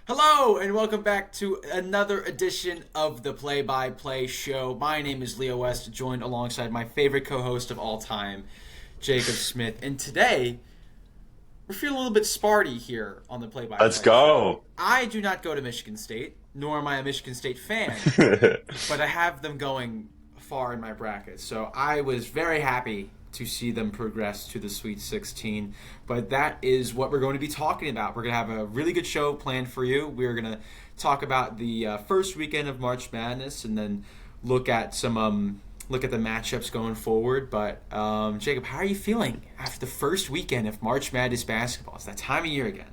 Hello, and welcome back to another edition of the Play by Play Show. My name is Leo West, joined alongside my favorite co host of all time, Jacob Smith. And today, we're feeling a little bit sparty here on the Play by Let's Play Show. go. I do not go to Michigan State, nor am I a Michigan State fan, but I have them going far in my bracket. So I was very happy to see them progress to the Sweet 16. But that is what we're going to be talking about. We're going to have a really good show planned for you. We're going to talk about the first weekend of March Madness and then look at look at the matchups going forward. But Jacob, how are you feeling after the first weekend of March Madness basketball? It's that time of year again.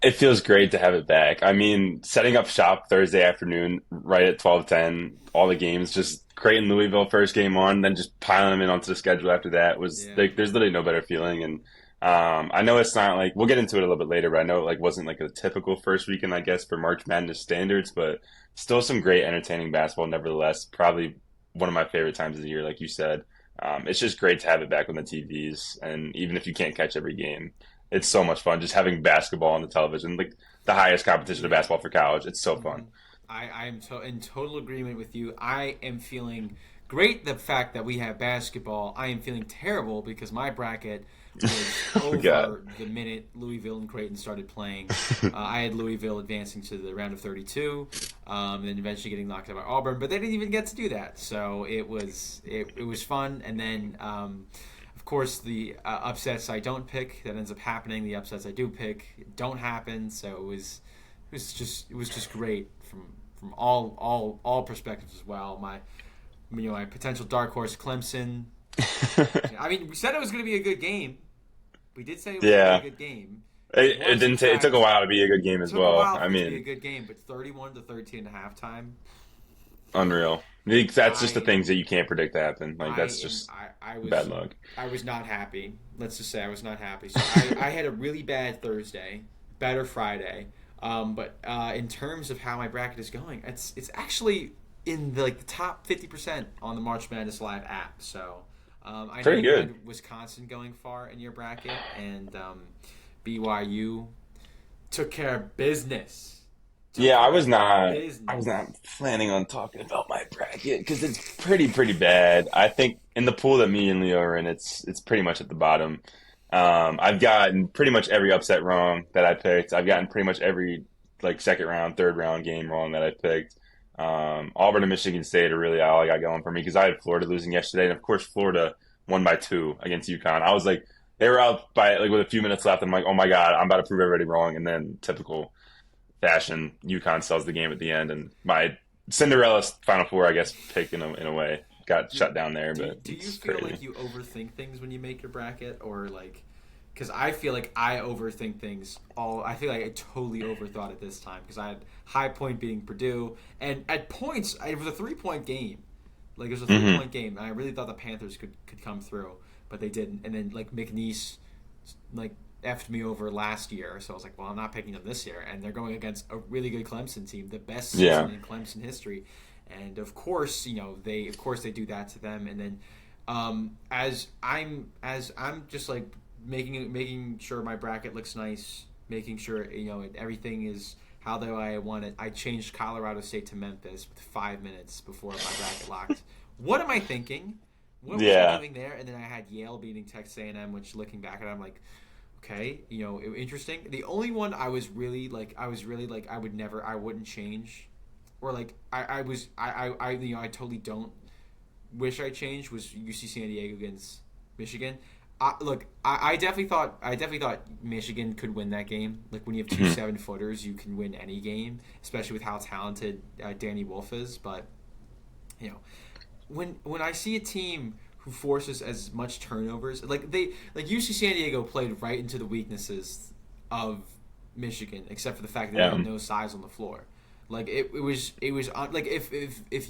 It feels great to have it back. I mean, setting up shop Thursday afternoon, right at 12:10, all the games, just Creighton Louisville first game on, then just piling them in onto the schedule after that was Yeah. like there's literally no better feeling. And I know it's not like we'll get into it a little bit later, but I know it like wasn't like a typical first weekend, I guess, for March Madness standards, but still some great entertaining basketball nevertheless. Probably one of my favorite times of the year, like you said. It's just great to have it back on the TVs, and even if you can't catch every game, it's so much fun just having basketball on the television, like the highest competition of Yeah. basketball for college. It's so hmm fun. I am in total agreement with you. I am feeling great the fact that we have basketball. I am feeling terrible because my bracket was God. over the minute Louisville and Creighton started playing. I had Louisville advancing to the round of 32, and then eventually getting knocked out by Auburn, but they didn't even get to do that. So it was fun, and then. Of course, the upsets I don't pick that ends up happening. The upsets I do pick don't happen. So it was just great from all perspectives as well. My potential dark horse Clemson. I mean, we said it was going to be a good game. We did say it was going to be a Yeah. good game. It It was in didn't ta it took a fact while to be a good game as took a well. while I for it to be a mean, good game, but 31-13 at halftime. unreal. Like, that's just the I things that you can't predict to happen. Like I that's am just bad luck. I was not happy. Let's just say I was not happy. So I had a really bad Thursday, better Friday. But in terms of how my bracket is going, it's actually in the top 50% on the March Madness Live app. So I know Pretty you good. had Wisconsin going far in your bracket, and BYU took care of business. Took Yeah, care of I was not business. planning on talking about my bracket because it's pretty bad. I think in the pool that me and Leo are in, it's pretty much at the bottom. I've gotten pretty much every upset wrong that I picked. I've gotten pretty much every like second round, third round game wrong that I picked. Auburn and Michigan State are really all I got going for me because I had Florida losing yesterday, and of course Florida won by two against UConn. I was like, they were out by like with a few minutes left. I'm like, oh my god, I'm about to prove everybody wrong, and then typical fashion, UConn sells the game at the end, and my Cinderella Final Four, I guess, pick in a way got Do, shut down there, but do you it's feel crazy. like you overthink things when you make your bracket, or like, because I feel like I overthink things. I feel like I totally overthought it this time because I had High Point beating Purdue, and at points it was a 3 point game. Like it was a three Hmm. point game, and I really thought the Panthers could come through, but they didn't. And then like McNeese, like effed me over last year, so I was like, well, I'm not picking them this year. And they're going against a really good Clemson team, the best Yeah. season in Clemson history. And of course, they do that to them. And then as I'm just like making sure my bracket looks nice, making sure everything is how the way I want it. I changed Colorado State to Memphis with 5 minutes before my bracket locked. What am I thinking? What was I Yeah. doing there? And then I had Yale beating Texas A&M, which looking back at it, I'm like, okay, interesting. The only one I was really like, I wouldn't change, or like, I totally don't wish I changed was UC San Diego against Michigan. I definitely thought Michigan could win that game. Like when you have two Hmm. 7 footers, you can win any game, especially with how talented Danny Wolf is. But you know, when I see a team who forces as much turnovers, like UC San Diego played right into the weaknesses of Michigan, except for the fact that they Yeah. had no size on the floor. Like it was like if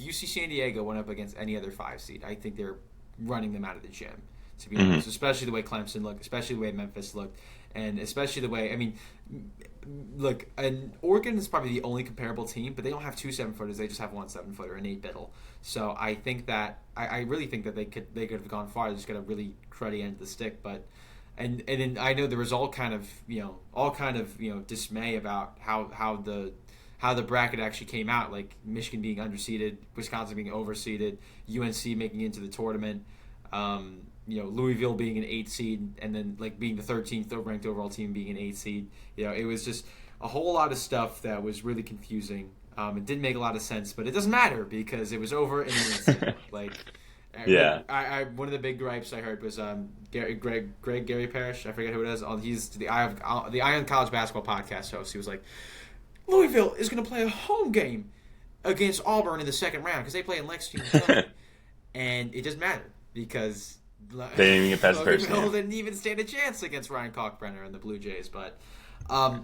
UC San Diego went up against any other 5 seed, I think they're running them out of the gym. To be Hmm. honest, especially the way Clemson looked, especially the way Memphis looked, and especially the way look, and Oregon is probably the only comparable team, but they don't have two 7 footers. They just have one 7 footer, and Nate Biddle. So I think that I really think that they could have gone far. They just got a really cruddy end of the stick. But and then I know there was all kind of dismay about how the bracket actually came out, like Michigan being underseeded, Wisconsin being overseeded, UNC making it into the tournament, Louisville being an 8 seed, and then like being the 13th ranked overall team being an 8 seed. It was just a whole lot of stuff that was really confusing. It didn't make a lot of sense, but it doesn't matter because it was over in an instant. Like, Yeah. one of the big gripes I heard was Gary Parrish. I forget who it is. He's the Ion College Basketball podcast host. He was like, Louisville is going to play a home game against Auburn in the second round because they play in Lexington, Kentucky. And it doesn't matter because They didn't even get past the first Louisville game. didn't even stand a chance against Ryan Kalkbrenner and the Blue Jays. But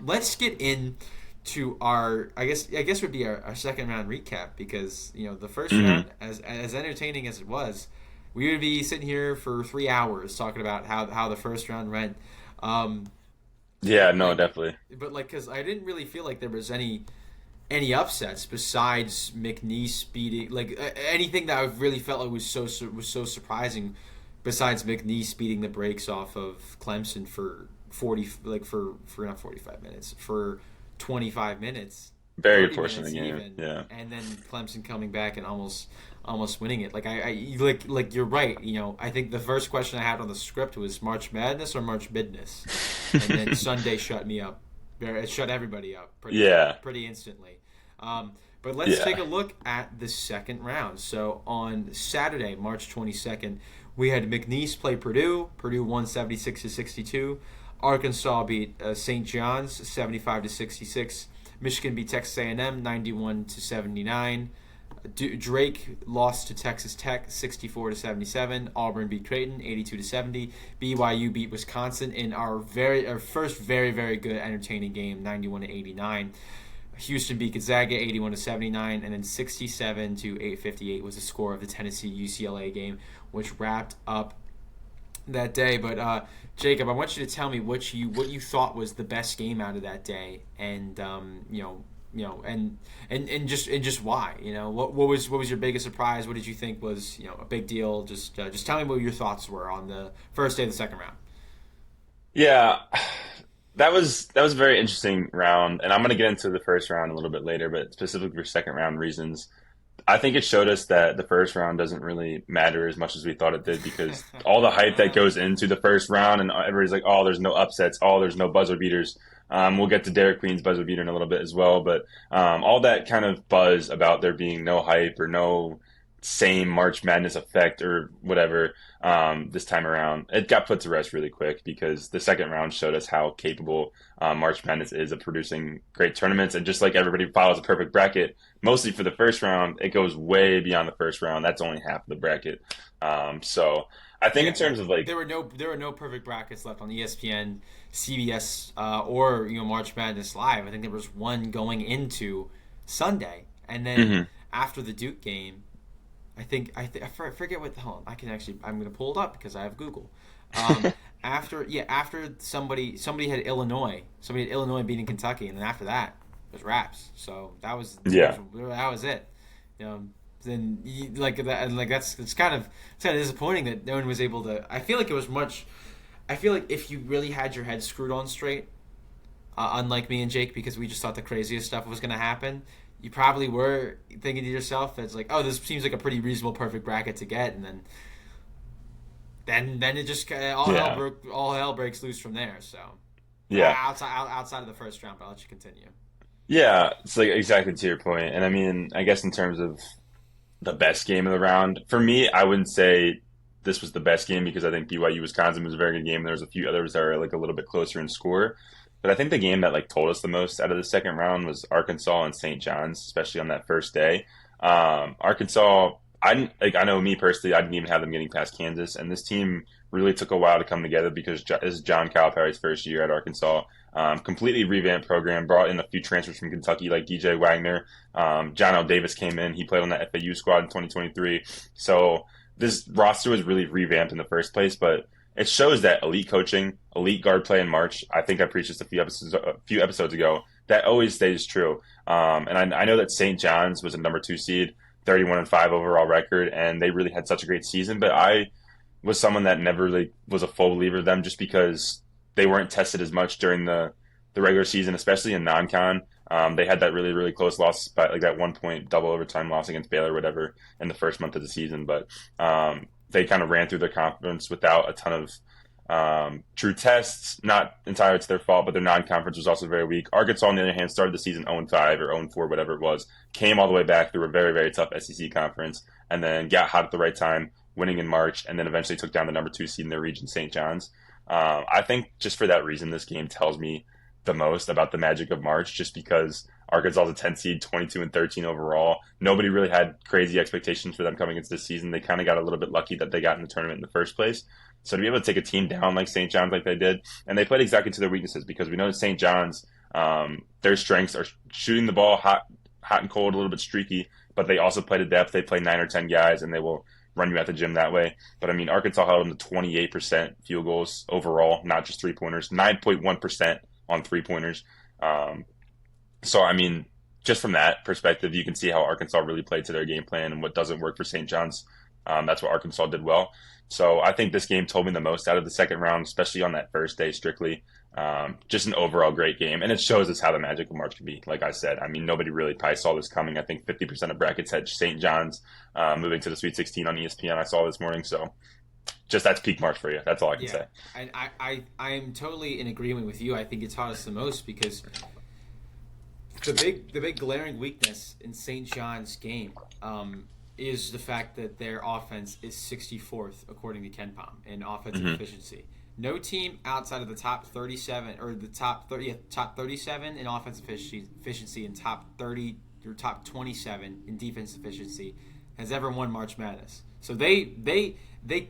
let's get into our I guess would be our second round recap because the first round, as entertaining as it was, we would be sitting here for 3 hours talking about how the first round went. Yeah, no, definitely. But because I didn't really feel like there was any upsets besides McNeese beating, like anything that I really felt like was so surprising besides McNeese beating the brakes off of Clemson for 40 like for not 45 minutes, for 25 minutes. Very 30 fortunate minutes game. even, Yeah. and then Clemson coming back and almost winning it. Like like you're right. I think the first question I had on the script was March Madness or March Midness, and then Sunday shut me up. It shut everybody up pretty instantly. But let's take a look at the second round. So on Saturday, March 22nd, we had McNeese play Purdue. Purdue won 76-62. Arkansas beat St. John's 75-66. Michigan beat Texas A&M 91-79. Drake lost to Texas Tech 64-77. Auburn beat Creighton 82-70. BYU beat Wisconsin in our first very, very good entertaining game 91-89. Houston beat Gonzaga 81-79, and then 67-858 was the score of the Tennessee UCLA game, which wrapped up that day. But Jacob, I want you to tell me what you thought was the best game out of that day, and and just why. What was your biggest surprise? What did you think was a big deal? Just tell me what your thoughts were on the first day of the second round. Yeah, that was a very interesting round, and I'm going to get into the first round a little bit later, but specifically for second round reasons. I think it showed us that the first round doesn't really matter as much as we thought it did because all the hype that goes into the first round and everybody's like, oh, there's no upsets, oh, there's no buzzer beaters. We'll get to Derek Queen's buzzer beater in a little bit as well, but all that kind of buzz about there being no hype or no same March Madness effect or whatever this time around, it got put to rest really quick because the second round showed us how capable March Madness is of producing great tournaments. And just like everybody follows a perfect bracket, mostly for the first round, it goes way beyond the first round. That's only half of the bracket. So I think in terms of like there were no perfect brackets left on ESPN, CBS, or March Madness Live. I think there was one going into Sunday, and then after the Duke game, I forget what. Hold on, I'm going to pull it up because I have Google. After somebody had Illinois beating Kentucky, and then after that it was wraps. So that was it. Then it's kind of disappointing that no one was able to. I feel like if you really had your head screwed on straight, unlike me and Jake, because we just thought the craziest stuff was going to happen. You probably were thinking to yourself, it's like, oh, this seems like a pretty reasonable, perfect bracket to get, and then it just all hell breaks loose from there. So outside of the first round, but I'll let you continue. Yeah, it's like exactly to your point, and I mean, I guess in terms of the best game of the round, for me, I wouldn't say this was the best game because I think BYU Wisconsin was a very good game. There's a few others that are like a little bit closer in score. But I think the game that like told us the most out of the second round was Arkansas and St. John's, especially on that first day. Arkansas, I know me personally, I didn't even have them getting past Kansas, and this team really took a while to come together because this is John Calipari's first year at Arkansas. Completely revamped program, brought in a few transfers from Kentucky like DJ Wagner. John L. Davis came in, he played on that FAU squad in 2023. So this roster was really revamped in the first place, but it shows that elite coaching, elite guard play in March. I think I preached this a few episodes ago. That always stays true. And I know that St. John's was a number 2 seed, 31-5 overall record, and they really had such a great season. But I was someone that never really was a full believer of them just because they weren't tested as much during the regular season, especially in non-con. They had that really, really close loss, by like that 1 point double overtime loss against Baylor, or whatever, in the first month of the season. But they kind of ran through their conference without a ton of true tests. Not entirely to their fault, but their non-conference was also very weak. Arkansas, on the other hand, started the season 0-5 or 0-4, whatever it was, came all the way back through a very, very tough SEC conference, and then got hot at the right time, winning in March, and then eventually took down the number 2 seed in their region, St. John's. I think just for that reason, this game tells me the most about the magic of March, just because Arkansas is a 10 seed, 22-13 overall. Nobody really had crazy expectations for them coming into this season. They kind of got a little bit lucky that they got in the tournament in the first place. So to be able to take a team down like St. John's like they did, and they played exactly to their weaknesses, because we know that St. John's, their strengths are shooting the ball hot and cold, a little bit streaky, but they also play to depth. They play 9 or 10 guys, and they will run you at the gym that way. But I mean, Arkansas held them to 28% field goals overall, not just 3-pointers, 9.1% on 3-pointers. So, I mean, just from that perspective, you can see how Arkansas really played to their game plan, and what doesn't work for St. John's. That's what Arkansas did well. So I think this game told me the most out of the second round, especially on that first day strictly. Just an overall great game. And it shows us how the magic of March can be, like I said. I mean, nobody really probably saw this coming. I think 50% of brackets had St. John's moving to the Sweet 16 on ESPN, I saw this morning. So just that's peak March for you. That's all I can say. And I'm totally in agreement with you. I think it taught us the most because the big glaring weakness in St. John's game is the fact that their offense is 64th according to KenPom in offensive efficiency. No team outside of the top 37 or the top 37 in offensive efficiency and top 30 or top 27 in defense efficiency has ever won March Madness. So they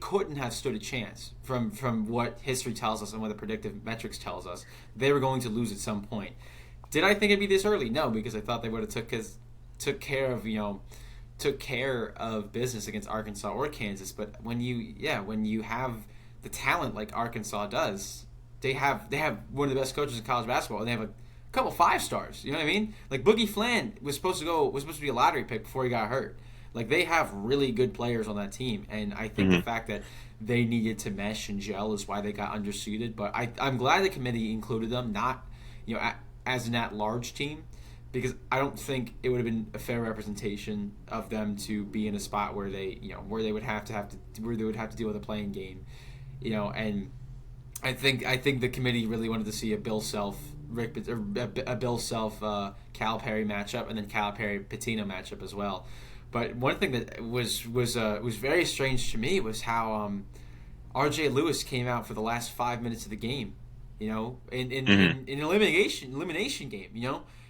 couldn't have stood a chance from what history tells us and what the predictive metrics tells us. They were going to lose at some point. Did I think it'd be this early? No, because I thought they would have took care of business against Arkansas or Kansas. But when you have the talent like Arkansas does, they have one of the best coaches in college basketball, and they have a couple 5-stars. You know what I mean? Like Boogie Flan was supposed to be a lottery pick before he got hurt. Like they have really good players on that team, and I think the fact that they needed to mesh and gel is why they got underseeded. But I'm glad the committee included them, not as an at-large team, because I don't think it would have been a fair representation of them to be in a spot where they would have to deal with a playing game, and I think the committee really wanted to see a Bill Self Calipari matchup, and then Calipari Pitino matchup as well. But one thing that was very strange to me was how R.J. Lewis came out for the last 5 minutes of the game, in an elimination game,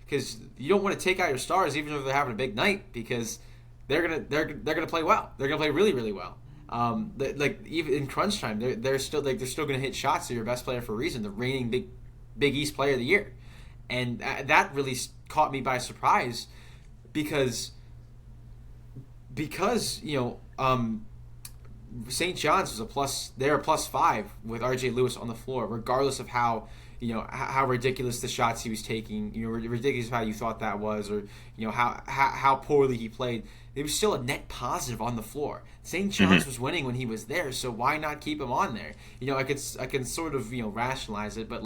because you don't want to take out your stars even if they're having a big night, because they're gonna play well. They're gonna play really, really well. Even in crunch time, they're still gonna hit shots to your best player for a reason, the reigning Big East Player of the Year, and that really caught me by surprise because St. John's was they're a +5 with R.J. Lewis on the floor, regardless of how ridiculous the shots he was taking, ridiculous how you thought that was, or how poorly he played. It was still a net positive on the floor. St. John's was winning when he was there, so why not keep him on there? I can sort of rationalize it, but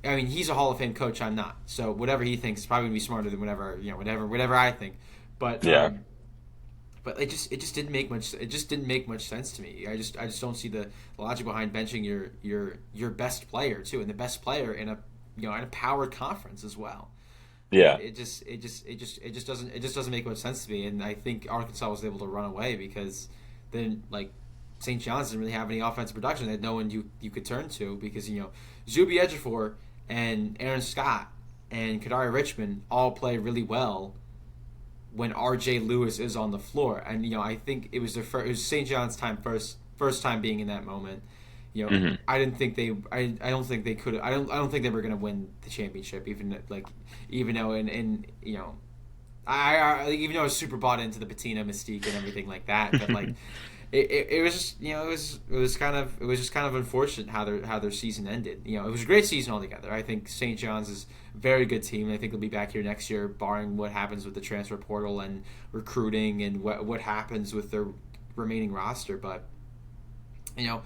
he's a Hall of Fame coach. I'm not, so whatever he thinks is probably gonna be smarter than whatever I think. But yeah. But it just didn't make much. It just didn't make much sense to me. I just don't see the logic behind benching your best player too, and the best player in a powered conference as well. Yeah. It just doesn't make much sense to me. And I think Arkansas was able to run away because then St. John's didn't really have any offensive production. They had no one you could turn to because Zuby Ejiofor and Aaron Scott and Kadari Richmond all play really well when R.J. Lewis is on the floor, and I think it was it was St. John's time first time being in that moment. I didn't think I don't think they could. I don't think they were going to win the championship, even though I was super bought into the Pitino mystique and everything like that, but it was just it was just kind of unfortunate how their season ended. It was a great season altogether. I think St. John's is a very good team. I think they'll be back here next year, barring what happens with the transfer portal and recruiting and what happens with their remaining roster. But you know,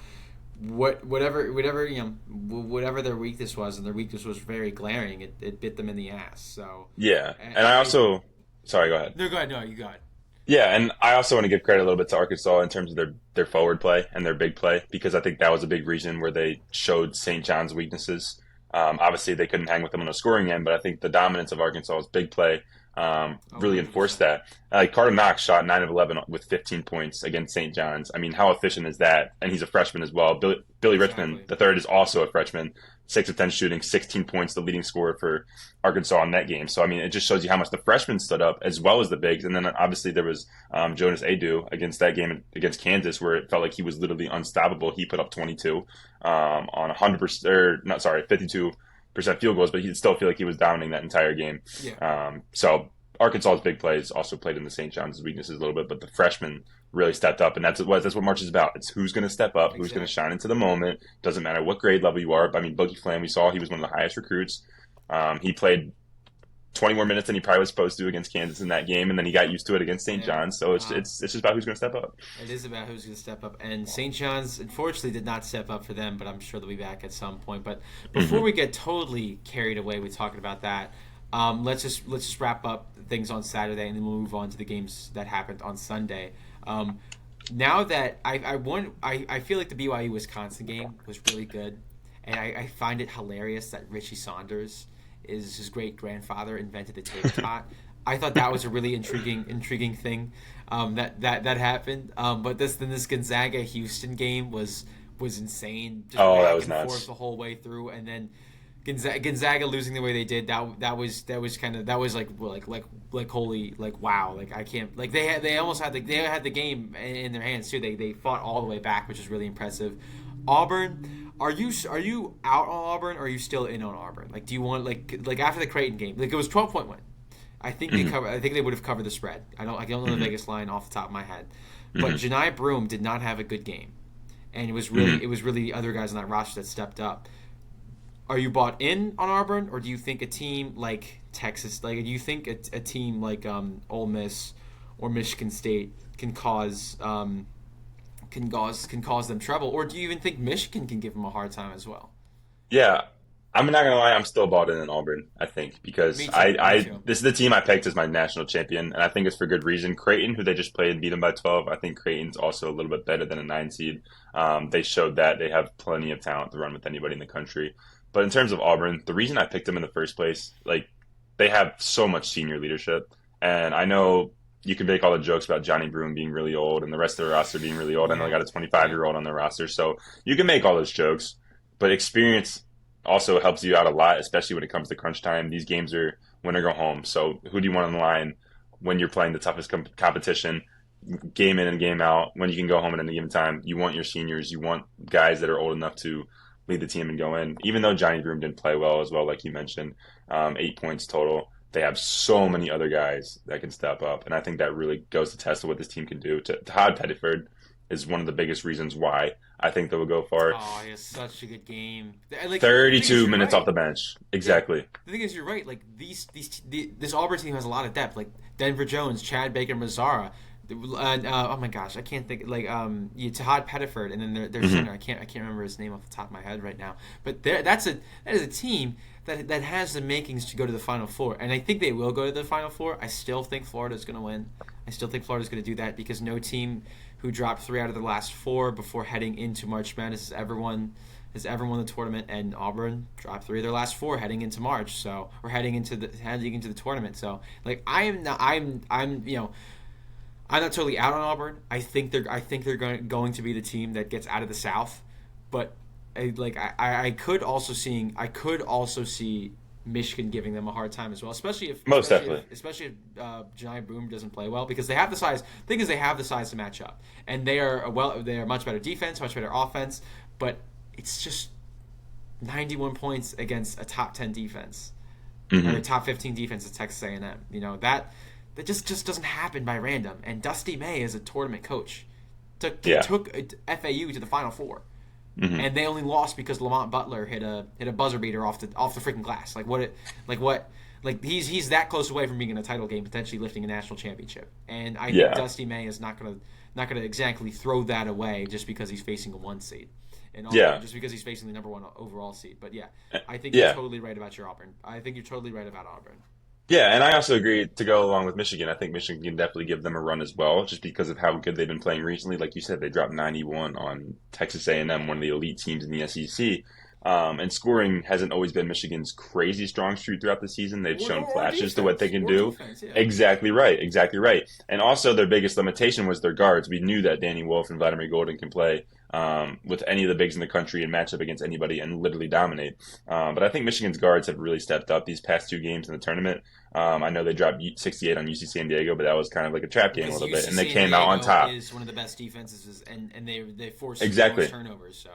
whatever whatever their weakness was, and their weakness was very glaring. It bit them in the ass. So Yeah, and I also, sorry, go ahead. no, go ahead. No, you got it. Yeah, and I also want to give credit a little bit to Arkansas in terms of their forward play and their big play because I think that was a big reason where they showed St. John's weaknesses. Obviously, they couldn't hang with them on the scoring end, but I think the dominance of Arkansas's big play really enforced 100%. that. Carter Knox shot 9 of 11 with 15 points against St. John's. I mean, how efficient is that? And he's a freshman as well. Billy Richmond, Exactly. the third, is also a freshman. 6 of 10 shooting, 16 points, the leading scorer for Arkansas in that game. So, I mean, it just shows you how much the freshmen stood up as well as the bigs. And then obviously there was Jonas Adu against that game against Kansas where it felt like he was literally unstoppable. He put up 22 on 100%, or not, sorry, 52% field goals, but he still feel like he was dominating that entire game. Yeah. So Arkansas's big plays also played in the St. John's weaknesses a little bit, but the freshmen really stepped up, and that's what March is about. It's who's going to step up, who's going to Exactly. shine into the moment. Doesn't matter what grade level you are. I mean, Boogie Flam, we saw he was one of the highest recruits. He played 20 more minutes than he probably was supposed to against Kansas in that game, and then he got used to it against St. Yeah. John's. So it's just about who's going to step up. It is about who's going to step up, and St. John's unfortunately did not step up for them, but I'm sure they'll be back at some point. But before Hmm. we get totally carried away with talking about that, let's just wrap up things on Saturday, and then we'll move on to the games that happened on Sunday. Um, Now that I feel like the BYU Wisconsin game was really good, and I find it hilarious that Richie Saunders is his great grandfather invented the tater tot. I thought that was a really intriguing thing that happened. But this Gonzaga Houston game was insane, just Oh, that back was and forth nuts. the whole way through, and then Gonzaga losing the way they did, that was kind of, that was like holy, like wow, like I can't, like they almost had they had the game in their hands too. They fought all the way back, which is really impressive. Auburn, are you out on Auburn, or are you still in on Auburn? Like, do you want, like after the Creighton game, like it was 12-point win. Hmm. I think they would have covered the spread. I don't know the Hmm. Vegas line off the top of my head, but Hmm. Janai Broome did not have a good game, and Hmm. it was really the other guys on that roster that stepped up. Are you bought in on Auburn, or do you think a team like Texas, like do you think a team like Ole Miss or Michigan State can cause them trouble, or do you even think Michigan can give them a hard time as well? Yeah, I'm not gonna lie. I'm still bought in Auburn. I think because Me too. Me I too. this is the team I picked as my national champion, and I think it's for good reason. Creighton, who they just played and beat them by 12, I think Creighton's also a little bit better than a 9 seed. They showed that they have plenty of talent to run with anybody in the country. But in terms of Auburn, the reason I picked them in the first place, like they have so much senior leadership, and I know you can make all the jokes about Johnny Broome being really old and the rest of the roster being really old. I know they Yeah. got a 25 Yeah. year old on their roster, so you can make all those jokes. But experience also helps you out a lot, especially when it comes to crunch time. These games are win or go home. So who do you want on the line when you're playing the toughest competition, game in and game out? When you can go home at any given time, you want your seniors, you want guys that are old enough to lead the team and go in. Even though Johnny Broome didn't play well as well, like you mentioned, 8 points total. They have so many other guys that can step up, and I think that really goes to test of what this team can do. Todd Pettiford is one of the biggest reasons why I think they will go far. Oh, he has such a good game. Like the thing is, 32 you're minutes off right. the bench. Yeah, Exactly. the thing is, you're right. Like this Auburn team has a lot of depth. Like Denver Jones, Chad Baker, Mazzara. Oh my gosh, I can't think. Like Tahad Pettiford, and then their Hmm. center. I can't remember his name off the top of my head right now. But that is a team that has the makings to go to the Final Four, and I think they will go to the Final Four. I still think Florida's going to win. I still think Florida's going to do that because no team who dropped three out of the last four before heading into March Madness has ever won the tournament, and Auburn dropped three of their last four heading into March. So we're heading into the tournament. So like I am not I'm I'm not totally out on Auburn. I think they're going to be the team that gets out of the South, but I could also see Michigan giving them a hard time as well, especially if Most definitely. Janai Boom doesn't play well, because they have the size. Thing is, they have the size to match up, and they are much better defense, much better offense, but it's just 91 points against a top 10 defense, or a Hmm. top 15 defense at Texas A&M. That just doesn't happen by random. And Dusty May is a tournament coach. Yeah. Took FAU to the Final Four, Hmm. and they only lost because Lamont Butler hit a buzzer beater off the freaking glass. Like what? like he's that close away from being in a title game, potentially lifting a national championship. And I think Yeah. Dusty May is not gonna exactly throw that away just because he's facing a 1 seed, and also Yeah. just because he's facing the number 1 overall seed. But yeah, I think you're Yeah. totally right about your Auburn. I think you're totally right about Auburn. Yeah, and I also agree to go along with Michigan. I think Michigan can definitely give them a run as well, just because of how good they've been playing recently. Like you said, they dropped 91 on Texas A&M, one of the elite teams in the SEC. And scoring hasn't always been Michigan's crazy strong suit throughout the season. They've shown flashes to what they can do. Defense, yeah. Exactly right, exactly right. And also their biggest limitation was their guards. We knew that Danny Wolf and Vladimir Golden can play with any of the bigs in the country and match up against anybody and literally dominate. But I think Michigan's guards have really stepped up these past 2 games in the tournament. I know they dropped 68 on UC San Diego, but that was kind of like a trap game a little bit, and they came out on top. Is one of the best defenses, and they force Exactly. turnovers. So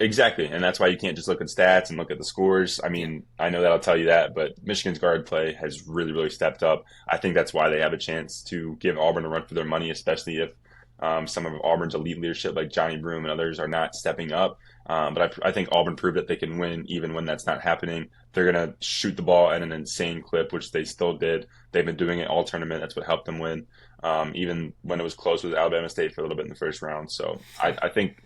Exactly, and that's why you can't just look at stats and look at the scores. I mean, I know that'll tell you that, but Michigan's guard play has really, really stepped up. I think that's why they have a chance to give Auburn a run for their money, especially if some of Auburn's elite leadership, like Johnny Broome and others, are not stepping up. But I think Auburn proved that they can win even when that's not happening. They're going to shoot the ball at an insane clip, which they still did. They've been doing it all tournament. That's what helped them win, even when it was close with Alabama State for a little bit in the first round. So I think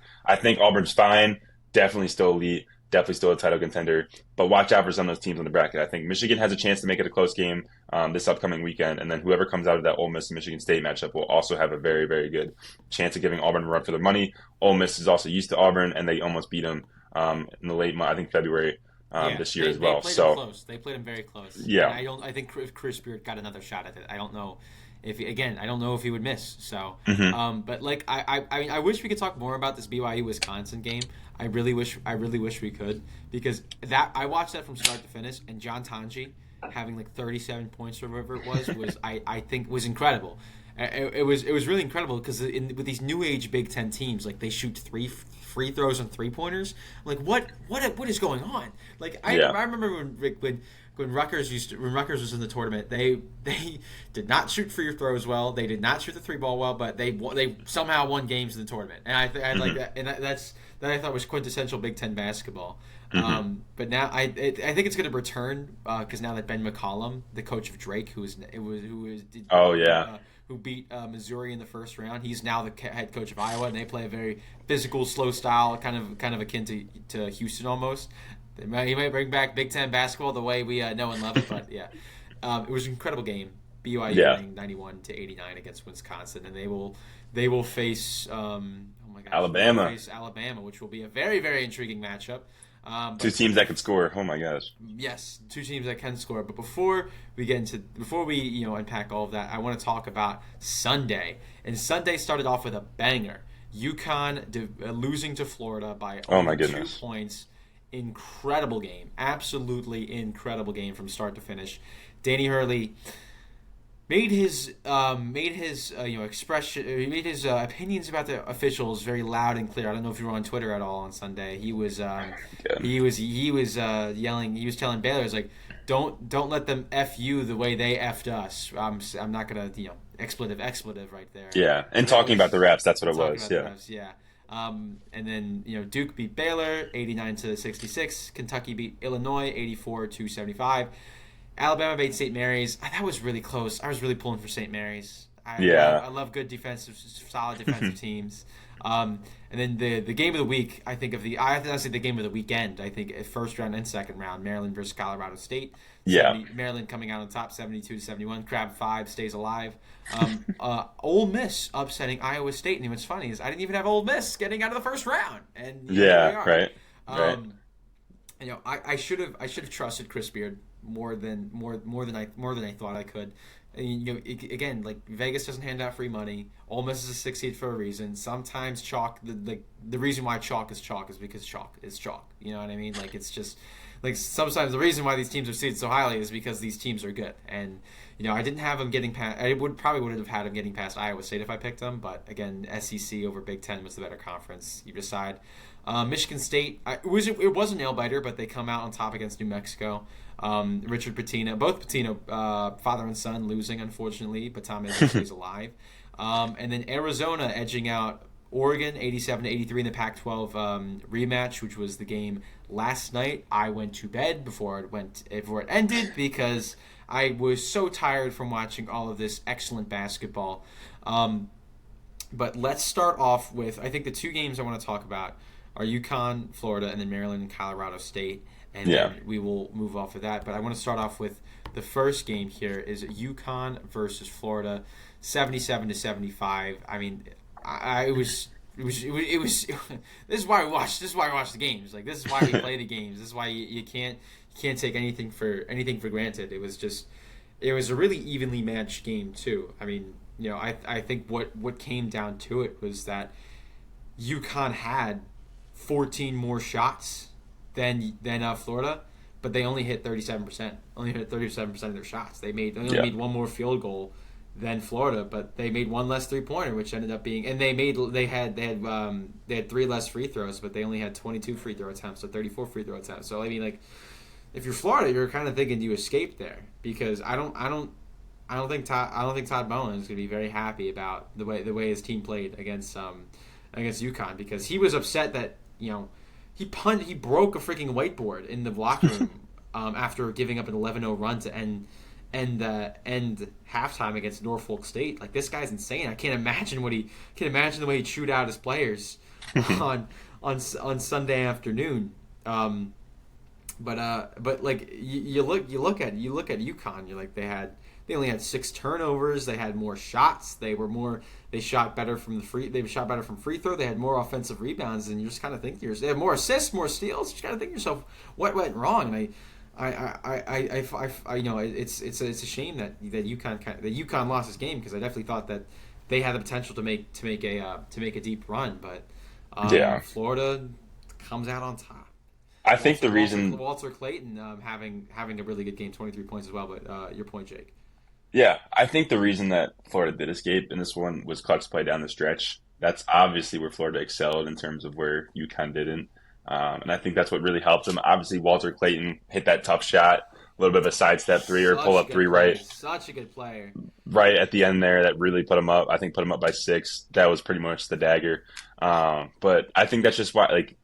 Auburn's fine. Definitely still elite, definitely still a title contender. But watch out for some of those teams on the bracket. I think Michigan has a chance to make it a close game this upcoming weekend, and then whoever comes out of that Ole Miss and Michigan State matchup will also have a very, very good chance of giving Auburn a run for their money. Ole Miss is also used to Auburn, and they almost beat them in the late month, I think February this year as well. They played them very close. Yeah, and I think if Chris Beard got another shot at it, I don't know. I don't know if he would miss. So, but like I wish we could talk more about this BYU Wisconsin game. I really wish we could, because I watched that from start to finish, and John Tanji having like 37 points or whatever it was I think was incredible. It was really incredible because with these new age Big Ten teams, like they shoot 3 free throws and 3-pointers. Like what is going on? Like I remember when Rutgers was in the tournament, they did not shoot free throws well. They did not shoot the 3-ball well, but they somehow won games in the tournament. And I like that, and that I thought was quintessential Big Ten basketball. But now I think it's going to return because now that Ben McCollum, the coach of Drake, who beat Missouri in the first round, he's now the head coach of Iowa, and they play a very physical, slow style, kind of akin to Houston almost. He might bring back Big Ten basketball the way we know and love it, but yeah, it was an incredible game. BYU winning 91-89 against Wisconsin, and they will face Alabama. Face Alabama, which will be a very, very intriguing matchup. 2 teams that could score. Oh my gosh. Yes, 2 teams that can score. But before we unpack all of that, I want to talk about Sunday. And Sunday started off with a banger. UConn losing to Florida by only 2 points. Incredible game, absolutely incredible game from start to finish. Danny Hurley made his opinions about the officials very loud and clear. I don't know if you were on Twitter at all on Sunday. He was yelling. He was telling Baylor, "It's like don't let them f you the way they effed us." I'm not gonna expletive right there. Yeah, and talking about the refs, that's what it was. Yeah. And then Duke beat Baylor 89-66. Kentucky beat Illinois 84-75. Alabama beat St. Mary's. That was really close. I was really pulling for St. Mary's. I love good solid defensive teams. And then the game of the week, I say the game of the weekend. I think first round and second round, Maryland versus Colorado State. Maryland coming out on top 72-71. Crab 5 stays alive. Ole Miss upsetting Iowa State. And what's funny is I didn't even have Ole Miss getting out of the first round. And right. I should have trusted Chris Beard more than I thought I could. And, again, like Vegas doesn't hand out free money. Ole Miss is a 6 seed for a reason. Sometimes chalk, the reason why chalk is because chalk is chalk. You know what I mean? Like it's just like sometimes the reason why these teams are seeded so highly is because these teams are good. And I didn't have them getting past. I probably would have had them getting past Iowa State if I picked them. But again, SEC over Big Ten was the better conference. You decide. Michigan State, it was a nail biter, but they come out on top against New Mexico. Richard Pitino, both Pitino, father and son, losing unfortunately, but Tom Izzo is alive. And then Arizona edging out Oregon 87-83 in the Pac-12 rematch, which was the game last night. I went to bed before it ended because I was so tired from watching all of this excellent basketball. But let's start off with, I think the two games I want to talk about are UConn, Florida, and then Maryland and Colorado State. And Yeah. then we will move off of that. But I want to start off with the first game here is UConn versus Florida, 77-75. I mean, it was this is why we watch. This is why we watch the games. Like, this is why we play the games. This is why you can't take anything for granted. It was a really evenly matched game too. I mean, I think what came down to it was that UConn had 14 more shots than Florida, but they only hit 37%. Only hit 37% of their shots. They only made one more field goal than Florida, but they made one less 3-pointer, which ended up being, and they had 3 less free throws, but they only had 22 free throw attempts, so 34 free throw attempts. So I mean, like, if you're Florida, you're kind of thinking you escaped there, because I don't think Todd Bowen is going to be very happy about the way his team played against UConn, because he was upset that he broke a freaking whiteboard in the locker room after giving up an 11-0 run to end halftime against Norfolk State. Like, this guy's insane. I can't imagine the way he chewed out his players on Sunday afternoon. But like, you look at UConn, you're like, they only had 6 turnovers, they had more shots, they shot better from free throw, they had more offensive rebounds, and you just kind of think they had more assists, more steals. You just kind of think to yourself, what went wrong? And it's a shame that UConn lost this game, because I definitely thought that they had the potential to make a deep run, but Florida comes out on top. I think the reason Walter Clayton having a really good game, 23 points as well. But your point, Jake. Yeah, I think the reason that Florida did escape in this one was clutch play down the stretch. That's obviously where Florida excelled in terms of where UConn didn't. And I think that's what really helped them. Obviously, Walter Clayton hit that tough shot, a little bit of a sidestep three or pull-up three, right? Such a good player. Right at the end there, that really put him up. I think put him up by 6. That was pretty much the dagger. But I think that's just why, like,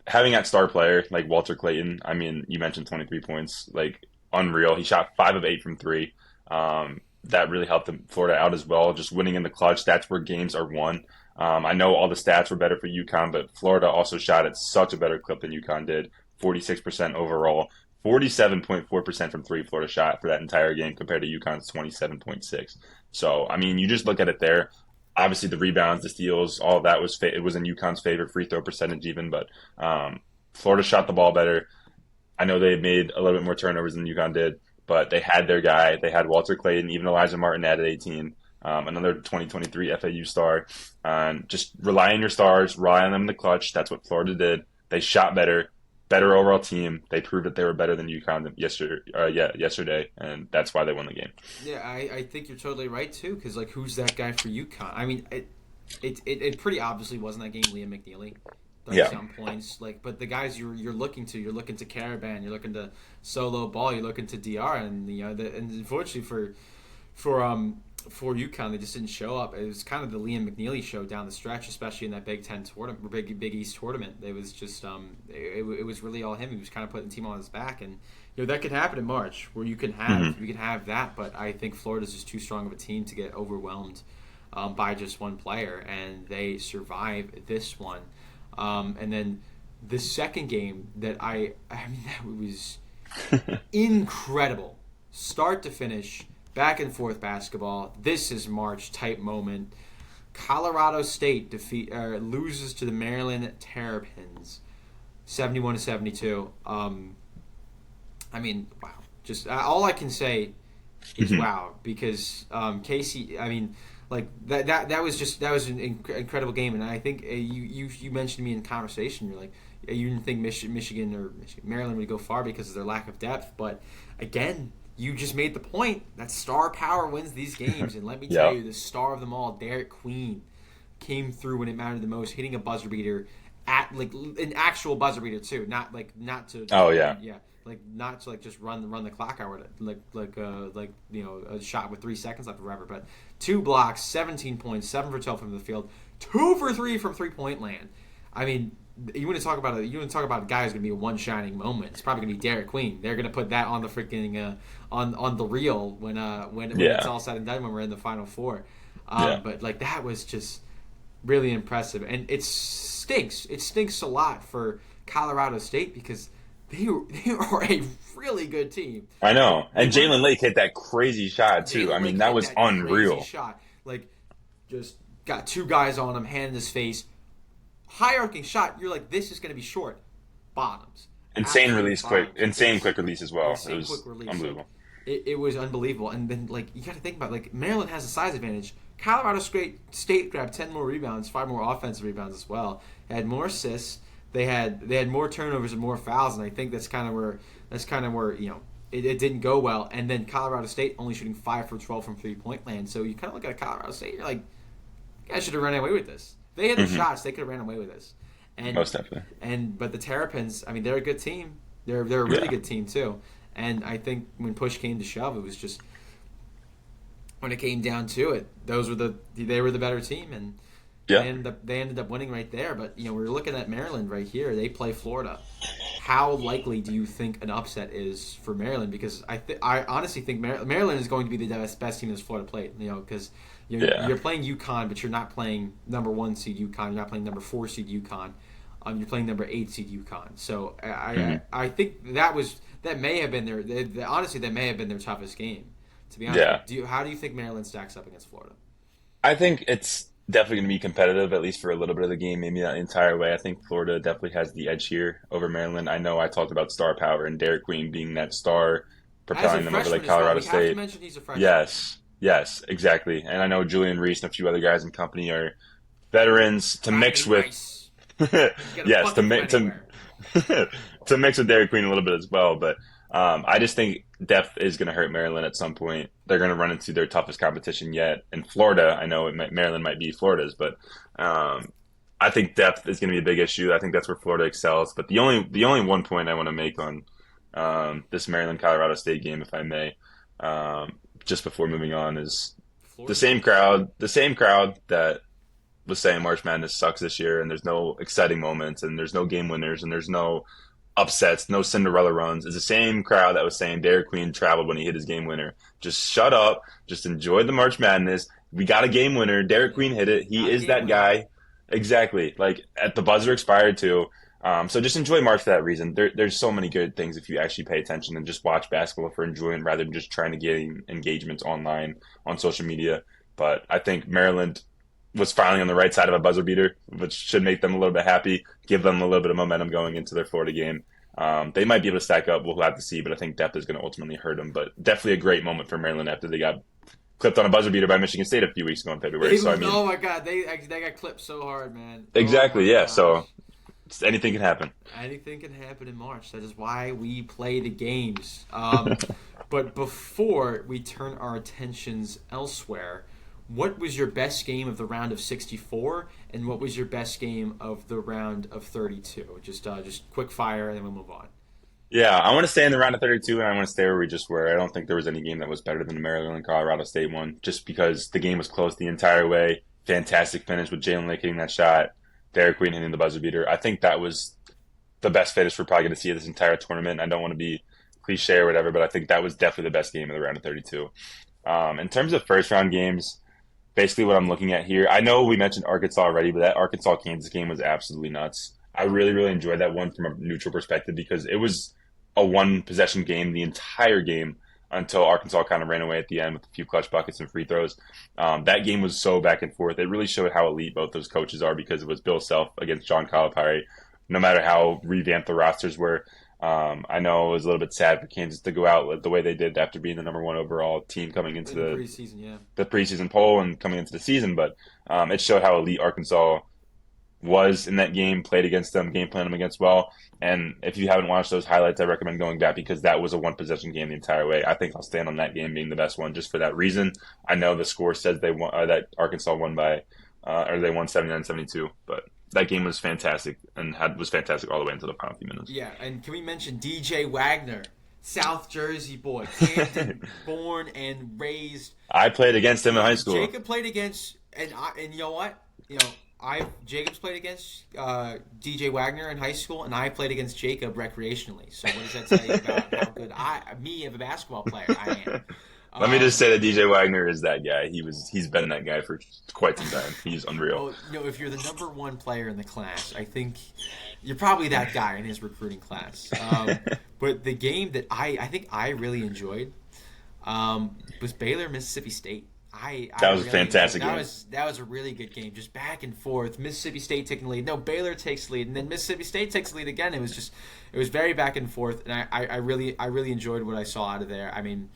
having that star player like Walter Clayton, I mean, you mentioned 23 points, like, unreal. He shot 5 of 8 from 3. That really helped Florida out as well. Just winning in the clutch, that's where games are won. I know all the stats were better for UConn, but Florida also shot at such a better clip than UConn did. 46% overall, 47.4% from 3 Florida shot for that entire game compared to UConn's 27.6. So, I mean, you just look at it there. Obviously, the rebounds, the steals, all of that it was in UConn's favor, free throw percentage even, but Florida shot the ball better. I know they made a little bit more turnovers than UConn did, but they had their guy. They had Walter Clayton, even Elijah Martin added 18, another 2023 FAU star. Just rely on your stars, rely on them in the clutch. That's what Florida did. They shot better overall team. They proved that they were better than UConn yesterday, and that's why they won the game. Yeah, I think you're totally right too, because, like, who's that guy for UConn? I mean, it pretty obviously wasn't that game Liam McNeely. 30-some points, like, but the guys you're looking to Caravan, you're looking to Solo Ball, you're looking to DR, and and unfortunately for UConn, they just didn't show up. It was kind of the Liam McNeely show down the stretch, especially in that Big Ten tournament, Big East tournament. It was just it was really all him. He was kind of putting the team on his back, and that could happen in March, where you can have that. But I think Florida's just too strong of a team to get overwhelmed by just one player, and they survive this one. And then the second game that that was incredible, start to finish, back and forth basketball. This is March type moment. Colorado State loses to the Maryland Terrapins, 71-72. I mean, wow. Just all I can say is wow, because Casey. I mean, like that was an incredible game, and I think you mentioned to me in conversation, you're like, you didn't think Maryland would go far because of their lack of depth, but again, you just made the point that star power wins these games, and let me tell you, the star of them all, Derek Queen, came through when it mattered the most, hitting a buzzer beater at, like, an actual buzzer beater too, not to not to, like, just run the clock out, like a shot with 3 seconds left forever, but 2 blocks, 17 points, 7 for 12 from the field, 2 for 3 from 3-point land. I mean, you want to talk about a guy who's going to be a one shining moment. It's probably going to be Derek Queen. They're going to put that on the freaking on the reel when it's Yeah, all said and done when we're in the Final Four. yeah, But like that was just really impressive, and it stinks. It stinks a lot for Colorado State because they are a really good team. I know. They And weren't. Jalen Lake hit that crazy shot too. I Jalen mean, Lake that hit was that crazy unreal. shot. Like, just got two guys on him, hand in his face. High arcing shot. You're like, this is going to be short. Bottoms. Insane Absolute release, quick, bottoms. insane quick release as well. It Insane quick was release. So unbelievable. it was unbelievable. And then, like, you got to think about, like, Maryland has a size advantage. Colorado State grabbed 10 more rebounds, 5 more offensive rebounds as well. They had more assists. They had more turnovers and more fouls, and I think that's kind of where it didn't go well. And then Colorado State only shooting 5 for 12 from 3-point land. So you kind of look at Colorado State, you're like, you guys should have run away with this. If they had the shots, they could have ran away with this. And Most definitely. but the Terrapins, I mean, they're a good team. They're a really Yeah. good team too. And I think when push came to shove, it was just when it came down to it, they were the better team, and Yeah. they ended up winning right there. But we're looking at Maryland right here. They play Florida. How likely do you think an upset is for Maryland? Because I honestly think Maryland is going to be the best team that's Florida played. Because Yeah. you're playing UConn, but you're not playing number 1 seed UConn. You're not playing number 4 seed UConn. You're playing number 8 seed UConn. So I think that may have been honestly that may have been their toughest game. To be honest, Yeah. how do you think Maryland stacks up against Florida? I think it's definitely going to be competitive, at least for a little bit of the game, maybe not the entire way. I think Florida definitely has the edge here over Maryland. I know I talked about star power and Derek Queen being that star As a propelling them over freshman like as well, Colorado we have to State. mention he's a freshman. Yes, exactly. And I know Julian Reese and a few other guys in company are veterans to mix Rodney with. Rice. Get a Yes, bucket from anywhere. to mix with Derek Queen a little bit as well. But I just think depth is going to hurt Maryland at some point. They're going to run into their toughest competition yet. In Florida, I know Maryland might be Florida's, but I think depth is going to be a big issue. I think that's where Florida excels. But the only one point I want to make on this Maryland Colorado State game, if I may, just before moving on, is Florida. the same crowd that was saying March Madness sucks this year, and there's no exciting moments, and there's no game winners, and there's no upsets, no Cinderella runs. It's the same crowd that was saying Derek Queen traveled when he hit his game winner. Just shut up. Just enjoy the March Madness. We got a game winner. Derek Queen hit it. He is that guy. Exactly. Like at the buzzer expired too. So just enjoy March for that reason. There's so many good things if you actually pay attention and just watch basketball for enjoyment rather than just trying to get engagements online on social media. But I think Maryland was finally on the right side of a buzzer beater, which should make them a little bit happy, give them a little bit of momentum going into their Florida game. They might be able to stack up. We'll have to see, but I think depth is going to ultimately hurt them. But definitely a great moment for Maryland after they got clipped on a buzzer beater by Michigan State a few weeks ago in February. Oh my God, they got clipped so hard, man. Exactly, Oh my yeah. gosh. So anything can happen. Anything can happen in March. That is why we play the games. But before we turn our attentions elsewhere, what was your best game of the round of 64, and what was your best game of the round of 32? Just quick fire, and then we'll move on. Yeah, I want to stay in the round of 32, and I want to stay where we just were. I don't think there was any game that was better than the Maryland Colorado State one, just because the game was close the entire way. Fantastic finish with Jalen Lake hitting that shot, Derek Queen hitting the buzzer beater. I think that was the best finish we're probably going to see this entire tournament. I don't want to be cliche or whatever, but I think that was definitely the best game of the round of 32. In terms of first round games, basically what I'm looking at here, I know we mentioned Arkansas already, but that Arkansas-Kansas game was absolutely nuts. I really, really enjoyed that one from a neutral perspective because it was a one-possession game the entire game until Arkansas kind of ran away at the end with a few clutch buckets and free throws. That game was so back and forth. It really showed how elite both those coaches are because it was Bill Self against John Calipari. No matter how revamped the rosters were, I know it was a little bit sad for Kansas to go out the way they did after being the number one overall team coming into the preseason, yeah. The preseason poll and coming into the season, but it showed how elite Arkansas was in that game, played against them, game planned them against well. And if you haven't watched those highlights, I recommend going back because that was a one possession game the entire way. I think I'll stand on that game being the best one just for that reason. I know the score says they won, that Arkansas won by, or they won 79-72, but that game was fantastic and was fantastic all the way into the final few minutes. Yeah, and can we mention DJ Wagner, South Jersey boy, Canton, born and raised. I played against him in high school. Jacob played against, and you know what? Jacob's played against DJ Wagner in high school, and I played against Jacob recreationally. So what does that tell you about how good me as a basketball player, I am? Let me just say that DJ Wagner is that guy. He's been that guy for quite some time. He's unreal. Well, if you're the number one player in the class, I think you're probably that guy in his recruiting class. But the game that I think I really enjoyed was Baylor Mississippi State. That was a fantastic game. That was a really good game, just back and forth. Mississippi State taking the lead. No, Baylor takes the lead, and then Mississippi State takes the lead again. It was very back and forth, and I really enjoyed what I saw out of there. I mean,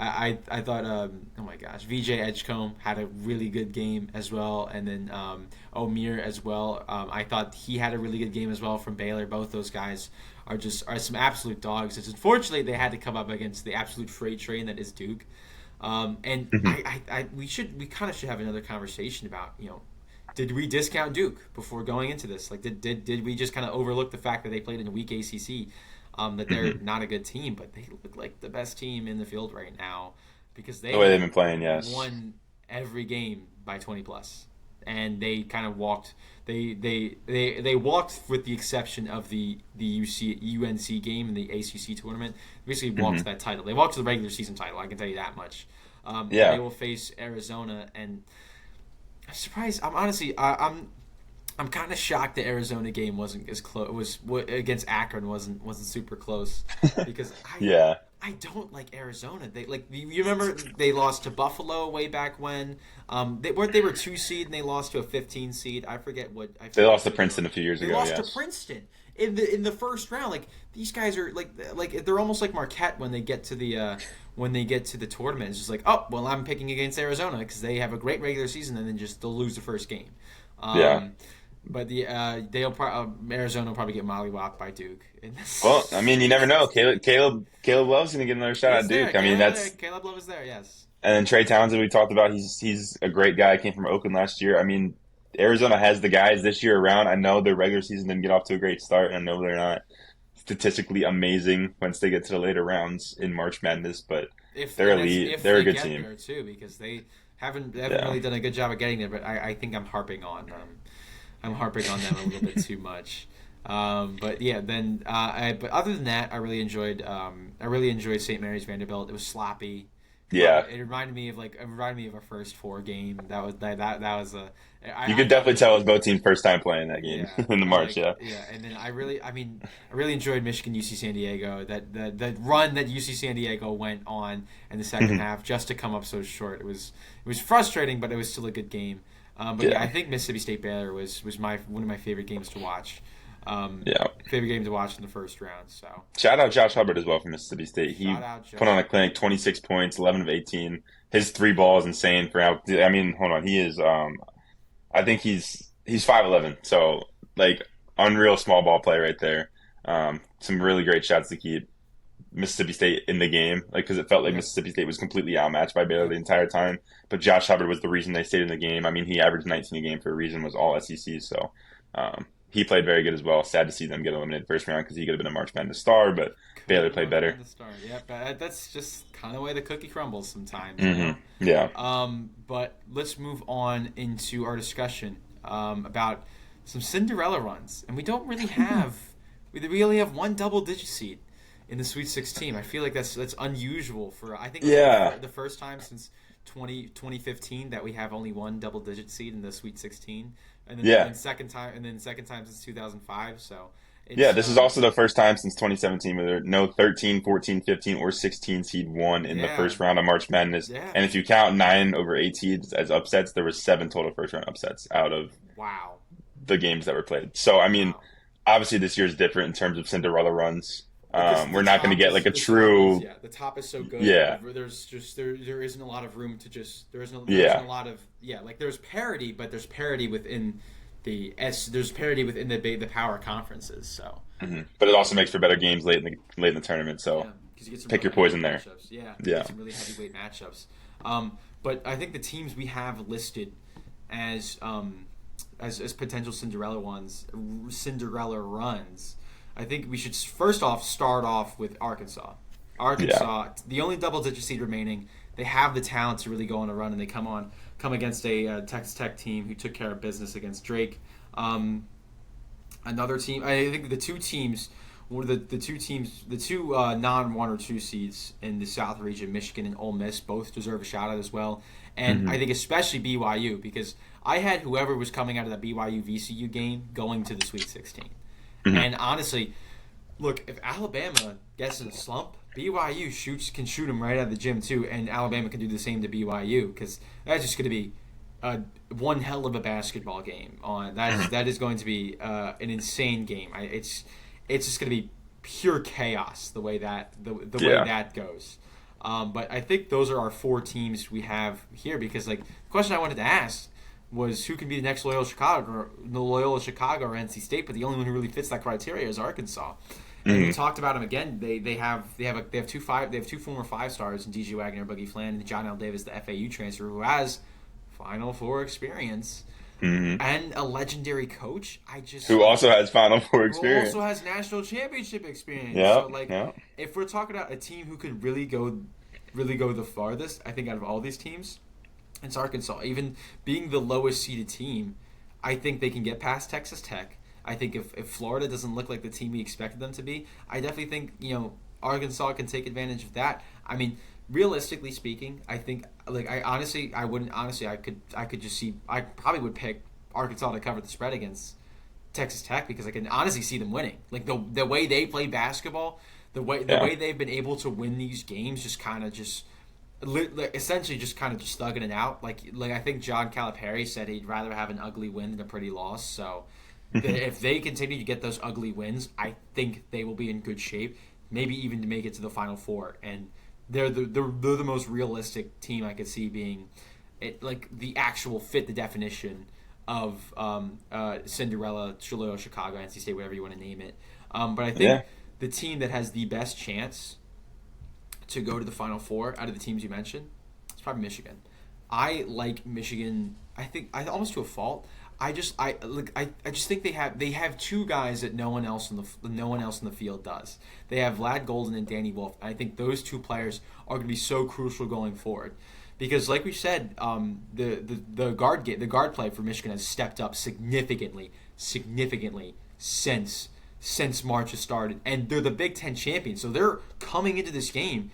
I thought, oh my gosh, VJ Edgecombe had a really good game as well, and then Omir as well. I thought he had a really good game as well from Baylor. Both those guys are some absolute dogs. It's unfortunately they had to come up against the absolute freight train that is Duke. And we kind of should have another conversation about, did we discount Duke before going into this? Like, did we just kind of overlook the fact that they played in a weak ACC, that they're not a good team, but they look like the best team in the field right now because the way they've been playing, yes, won every game by 20 plus, and they kind of walked. They walked with the exception of the UNC game in the ACC tournament. Basically walked to that title. They walked to the regular season title. I can tell you that much. Yeah. They will face Arizona, and I'm surprised. I'm kind of shocked the Arizona game wasn't as close. Against Akron wasn't super close because I don't like Arizona. You remember they lost to Buffalo way back when. They were 2 seed and they lost to a 15 seed. I forget what. They lost to Princeton a few years ago. They lost to Princeton in the first round. Like these guys are like they're almost like Marquette when they get to the tournament. It's just like, oh well, I'm picking against Arizona because they have a great regular season and then they'll lose the first game. But Arizona will probably get mollywopped by Duke. Well, I mean, you never know. Caleb Love's going to get another shot at Duke. I mean, Caleb Love is there, yes. And then Trey Townsend, we talked about. He's a great guy. Came from Oakland last year. I mean, Arizona has the guys this year around. I know their regular season didn't get off to a great start, and I know they're not statistically amazing once they get to the later rounds in March Madness, but they're elite. They're a good team there too, because they haven't really done a good job of getting there. But I think I'm harping on them. I'm harping on them a little bit too much. But yeah, then but other than that, I really enjoyed St. Mary's Vanderbilt. It was sloppy. Yeah, it reminded me of our first 4 game. That was a. You could definitely tell it was both teams' first time playing that game in the March. Yeah, and then I really enjoyed Michigan UC San Diego. That run that UC San Diego went on in the second half just to come up so short. It was frustrating, but it was still a good game. But I think Mississippi State Baylor was one of my favorite games to watch. Favorite game to watch in the first round. So shout out Josh Hubbard as well from Mississippi State. He put on a clinic, 26 points, 11 of 18. His 3 ball is insane for out. I mean, hold on, he is. I think he's 5'11", so like unreal small ball play right there. Some really great shots to keep Mississippi State in the game, because it felt like Mississippi State was completely outmatched by Baylor the entire time. But Josh Hubbard was the reason they stayed in the game. I mean, he averaged 19 a game for a reason, was all SEC. So he played very good as well. Sad to see them get eliminated first round because he could have been a March Madness star, but Baylor played better. Yeah, but that's just kind of the way the cookie crumbles sometimes. Yeah. But let's move on into our discussion about some Cinderella runs, and we don't really have. We only have 1 double-digit seed in the Sweet 16. I feel like that's unusual for, I think, the first time since 2015 that we have only 1 double-digit seed in the Sweet 16, and then second time since 2005. So this is also the first time since 2017 where there are no 13, 14, 15, or 16 seed won in the first round of March Madness. Yeah. And if you count 9 over 8 seeds as upsets, there were 7 total first round upsets out of the games that were played. So I mean, obviously this year is different in terms of Cinderella runs. We're not going to get like a true. The top is so good. Yeah. There isn't a lot of room to just. There isn't a lot of like there's parity, but there's parity within there's parity within the power conferences. So. But it also makes for better games late in the tournament. So you get some pick your poison there. Get some really heavyweight matchups. But I think the teams we have listed as potential Cinderella runs. I think we should first off start off with Arkansas. The only double-digit seed remaining. they have the talent to really go on a run, and they come against a Texas Tech team who took care of business against Drake. Another team, I think the two teams were the two non 1 or 2 seeds in the South region, Michigan and Ole Miss, both deserve a shout out as well. And I think especially BYU, because I had whoever was coming out of that BYU VCU game going to the Sweet 16. And honestly, look, if Alabama gets in a slump, BYU can shoot them right out of the gym too, and Alabama can do the same to BYU, because that's just going to be one hell of a basketball game. That is going to be an insane game. It's just going to be pure chaos the way that way that goes. But I think those are our 4 teams we have here, because like the question I wanted to ask was who can be the next Loyola Chicago or NC State, but the only one who really fits that criteria is Arkansas. And we talked about them again. They have 2 former 5-stars in DJ Wagner, Boogie Flan, and John L. Davis, the FAU transfer, who has Final Four experience and a legendary coach. Who also has Final Four experience. Who also has national championship experience. Yeah. So if we're talking about a team who could really go the farthest, I think out of all these teams, it's Arkansas. Even being the lowest seeded team, I think they can get past Texas Tech. I think if Florida doesn't look like the team we expected them to be, I definitely think Arkansas can take advantage of that. I mean, realistically speaking, I think I probably would pick Arkansas to cover the spread against Texas Tech, because I can honestly see them winning. Like the way they play basketball, the way they've been able to win these games, essentially just thugging it out. Like I think John Calipari said he'd rather have an ugly win than a pretty loss. So if they continue to get those ugly wins, I think they will be in good shape, maybe even to make it to the Final Four. And they're the most realistic team I could see being the actual fit the definition of Cinderella, Loyola Chicago, NC State, whatever you want to name it. But I think the team that has the best chance to go to the Final Four out of the teams you mentioned, it's probably Michigan. I like Michigan. I think almost to a fault. I just think they have 2 guys that no one else in the field does. They have Vlad Golden and Danny Wolf. I think those 2 players are going to be so crucial going forward, because like we said, the guard play for Michigan has stepped up significantly since March has started, and they're the Big Ten champions. So they're coming into this game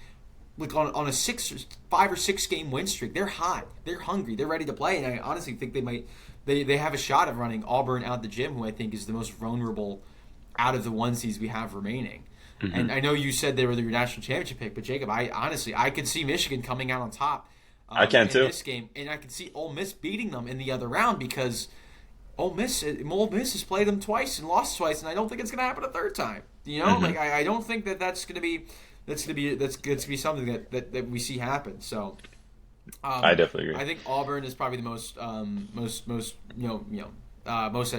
like on a 5 or 6 game win streak. They're hot, they're hungry, they're ready to play, and I honestly think they might. They have a shot of running Auburn out the gym, who I think is the most vulnerable out of the 1 seeds we have remaining. And I know you said they were your national championship pick, but Jacob, I could see Michigan coming out on top. I can too. In this game, and I could see Ole Miss beating them in the other round, because Ole Miss has played them twice and lost twice, and I don't think it's going to happen a third time. I don't think that's going to be something that we see happen. So. I definitely agree. I think Auburn is probably the most at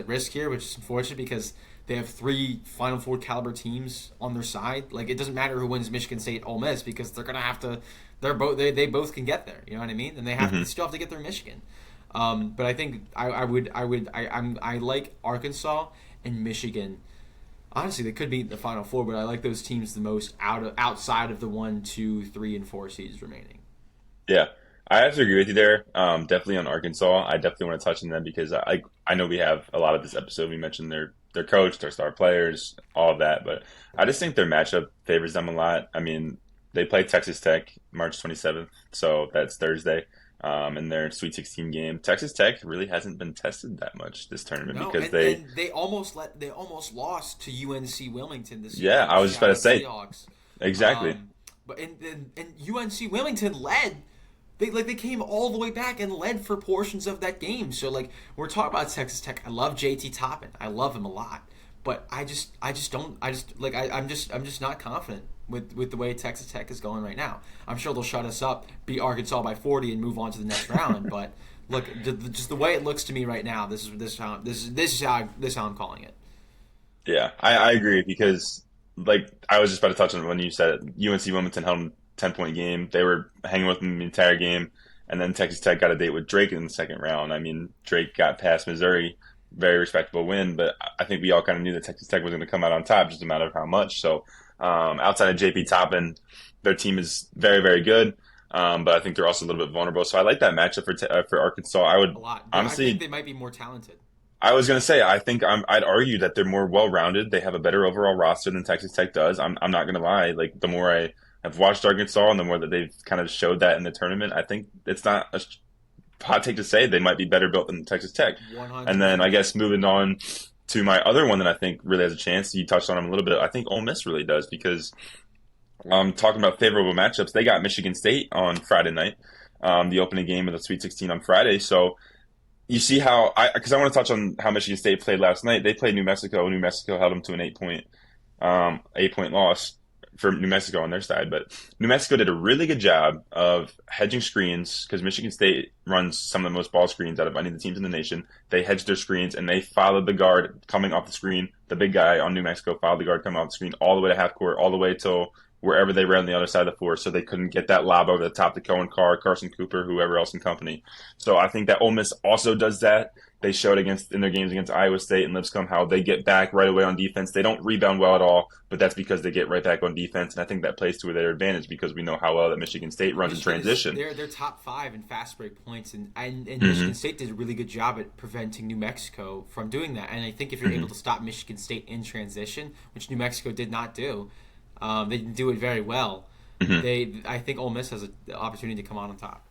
risk here, which is unfortunate, because they have 3 Final Four caliber teams on their side. Like, it doesn't matter who wins Michigan State, Ole Miss, because they're gonna have to. They both can get there. You know what I mean? And they still have to get through Michigan. But I think I like Arkansas and Michigan. Honestly, they could be in the Final Four, but I like those teams the most outside of the 1, 2, 3, and 4 seeds remaining. Yeah. I have to agree with you there. Definitely on Arkansas. I definitely want to touch on them, because I know we have a lot of this episode. We mentioned their coach, their star players, all of that, but I just think their matchup favors them a lot. I mean, they play Texas Tech March 27th, so that's Thursday, in their Sweet 16 game. Texas Tech really hasn't been tested that much this tournament, because they almost lost to UNC Wilmington this year. Yeah, I was just about to say Seahawks. Exactly. But UNC Wilmington led. They came all the way back and led for portions of that game. So we're talking about Texas Tech. I love JT Toppin. I love him a lot. But I'm just not confident with the way Texas Tech is going right now. I'm sure they'll shut us up, beat Arkansas by 40, and move on to the next round. But look, just the way it looks to me right now, this is how I'm calling it. Yeah, I agree, because I was just about to touch on when you said UNC Wilmington held them 10-point game. They were hanging with them the entire game, and then Texas Tech got a date with Drake in the second round. I mean, Drake got past Missouri, very respectable win, but I think we all kind of knew that Texas Tech was going to come out on top, just a matter of how much. So outside of JP Toppin, their team is very, very good. but I think they're also a little bit vulnerable. So I like that matchup for Arkansas. I would A lot. I think honestly, they might be more talented. I was going to say, I think I'd argue that they're more well-rounded. They have a better overall roster than Texas Tech does. I'm not going to lie. Like the more I have watched Arkansas and the more that they've kind of showed that in the tournament, I think it's not a hot take to say they might be better built than Texas Tech. And then I 100%. guess moving on to my other one that I think really has a chance. You touched on them a little bit. I think Ole Miss really does because talking about favorable matchups, they got Michigan State on Friday night, the opening game of the Sweet 16 on Friday. So you see how because I want to touch on how Michigan State played last night. They played New Mexico. New Mexico held them to an 8 point loss for New Mexico on their side. But New Mexico did a really good job of hedging screens because Michigan State runs some of the most ball screens out of any of the teams in the nation. They hedged their screens and they followed the guard coming off the screen. The big guy on New Mexico followed the guard coming off the screen all the way to half court, all the way till wherever they were on the other side of the floor, so they couldn't get that lob over the top to Cohen Carr, Carson Cooper, whoever else in company. So I think that Ole Miss also does that. They showed in their games against Iowa State and Lipscomb how they get back right away on defense. They don't rebound well at all, but that's because they get right back on defense, and I think that plays to their advantage because we know how well that Michigan State runs in transition. They're top five in fast break points, and Mm-hmm. Michigan State did a really good job at preventing New Mexico from doing that. And I think if you're able to stop Michigan State in transition, which New Mexico did not do, they didn't do it very well. I think Ole Miss has an opportunity to come on top.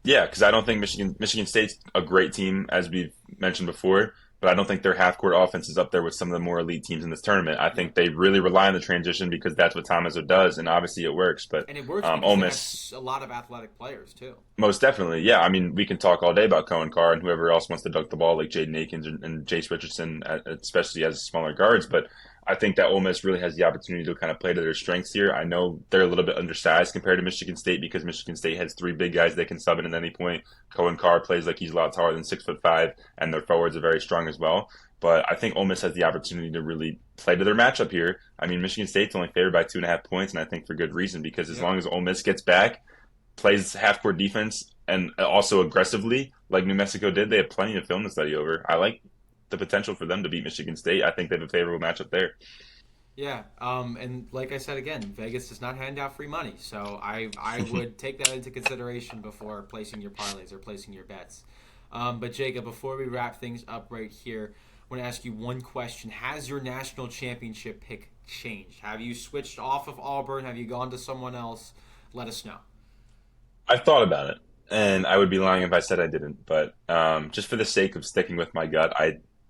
Yeah, because I don't think Michigan State's a great team, as we've mentioned before, but I don't think their half court offense is up there with some of the more elite teams in this tournament. I think they really rely on the transition because that's what Tom Izzo does, and obviously it works. But And it works Ole because they Miss, have a lot of athletic players too. most definitely, yeah. I mean, we can talk all day about Cohen Carr and whoever else wants to dunk the ball, like Jaden Akins and Jace Richardson, especially as smaller guards. But I think that Ole Miss really has the opportunity to kind of play to their strengths here. I know they're a little bit undersized compared to Michigan State because Michigan State has three big guys they can sub in at any point. Cohen Carr plays like he's a lot taller than 6'5", and their forwards are very strong as well. But I think Ole Miss has the opportunity to really play to their matchup here. I mean, Michigan State's only favored by 2.5 points, and I think for good reason because as long as Ole Miss gets back, plays half-court defense, and also aggressively, like New Mexico did, they have plenty of film to study over. I like the potential for them to beat Michigan State. I think they have a favorable matchup there. Yeah, and like I said again, Vegas does not hand out free money, so I would take that into consideration before placing your parlays or placing your bets. But Jacob, before we wrap things up right here, I want to ask you one question: has your national championship pick changed? Have you switched off of Auburn? Have you gone to someone else? Let us know. I thought about it, and I would be lying if I said I didn't. But just for the sake of sticking with my gut,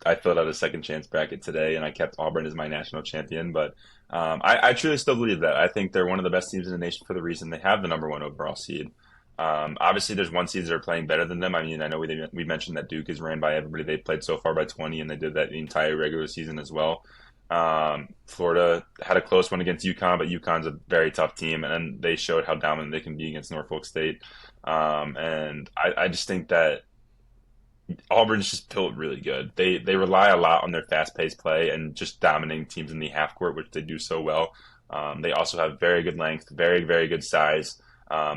I filled out a second chance bracket today, and I kept Auburn as my national champion. But I truly still believe that. I think they're one of the best teams in the nation for the reason they have the number one overall seed. Obviously, there's one seeds that are playing better than them. I mean, I know we mentioned that Duke is ran by everybody. They played so far by 20, and they did that the entire regular season as well. Florida had a close one against UConn, but UConn's a very tough team, and they showed how dominant they can be against Norfolk State. And I just think that Auburn's just built really good. They rely a lot on their fast-paced play and just dominating teams in the half court, which they do so well. They also have very good length, very, very good size.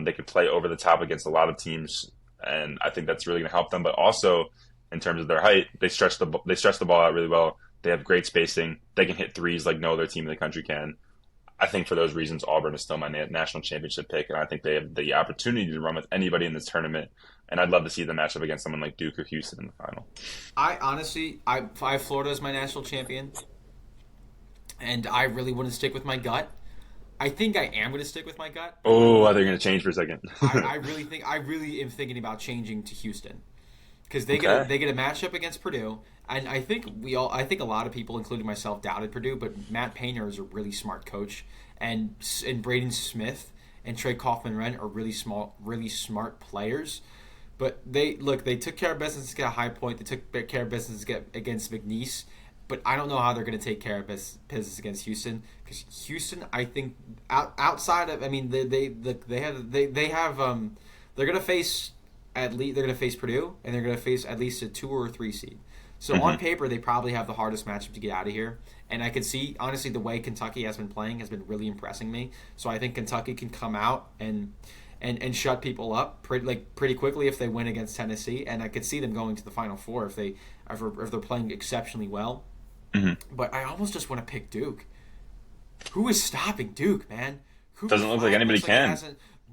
They could play over the top against a lot of teams, and I think that's really going to help them. But also, in terms of their height, they stretch the ball out really well. They have great spacing. They can hit threes like no other team in the country can. I think for those reasons, Auburn is still my national championship pick, and I think they have the opportunity to run with anybody in this tournament. And I'd love to see them match up against someone like Duke or Houston in the final. I honestly, I have Florida as my national champion, and I really want to stick with my gut. I think I am going to stick with my gut. Oh, are they going to change for a second? I really am thinking about changing to Houston because they Okay. get a matchup against Purdue, and I think a lot of people, including myself, doubted Purdue, but Matt Painter is a really smart coach, and Braden Smith and Trey Kaufman-Renn are really smart players. But they took care of business to get a High Point. They took care of business to get against McNeese. But I don't know how they're going to take care of business against Houston because Houston, I think, outside of, I mean, they have they're going to face Purdue, and they're going to face at least a 2 or 3 seed. So on paper, they probably have the hardest matchup to get out of here. And I could see, honestly, the way Kentucky has been playing has been really impressing me. So I think Kentucky can come out and shut people up pretty quickly if they win against Tennessee. And I could see them going to the Final Four if they're playing exceptionally well. But I almost just want to pick Duke. Who is stopping Duke, man? Doesn't look like anybody can.